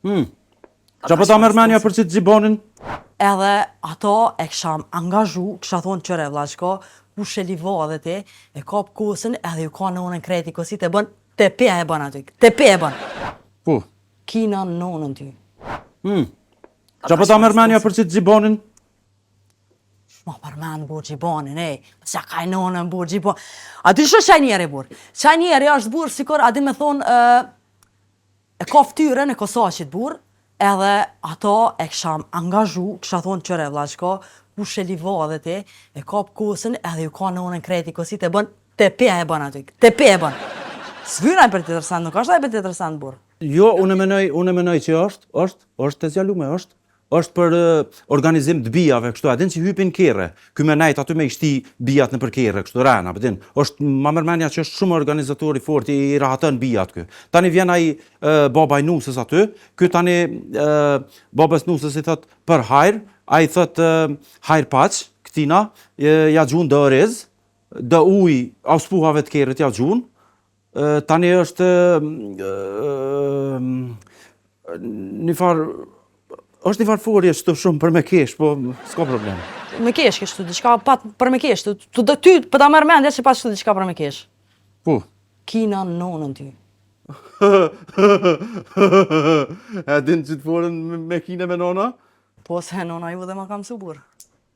Qa po ta mërmenja për që të gjibonin? Edhe ato e kësham angazhu, kësha thonë qëre vlaqko, ku shelivo edhe ti, e kap kosën edhe ju ka nonën kreti kosit e bën, te pe e bën aty, te pe e bën. Po. Kina nonën ty. Qa po ta mërmenja për që të gjibonin? Ma përmen burë gjibonin, se ka i nonën burë gjibonin. A ty shë qaj njeri burë? Qaj njeri është burë, sikur, a di me thonë, e ka ftyrën e kosaqit burë, edhe ato e kësham angazhu, kësha thonë qëre vlaqko, ku shelivo edhe ti, e kap kosën edhe ju ka nonën kreti kosit e bën, te pe e bën aty, te pe e bën. S'vyra për të interesant, nuk është për të interesant burë. Jo, unë menoj që është të zjalume, është për organizim të bijave, kështu, adin që hypin kere, ky me najt aty me ishti bijat në për kere, kështu, rana, pëtin, është ma mërmenja që është shumë organizatori fort, i rahatën bijat kë. Tani vjen ai baba i nusës aty, ky tani babës nusës i thot për hajr, ai thot hajr paq, këtina, ja gjun dë orez, dë uj, auspuhave të kere t'ja gjun, tani është një farë, është një farëforje që të shumë për me kesh, po s'ka problem. Me kesh kështu, diçka pat për me kesh, ty për ta merr mendje që pas kështu diçka për me kesh. Po. Kina nonën ty. E din që të forën me kine me nona? Po se nona ju dhe ma kam subur.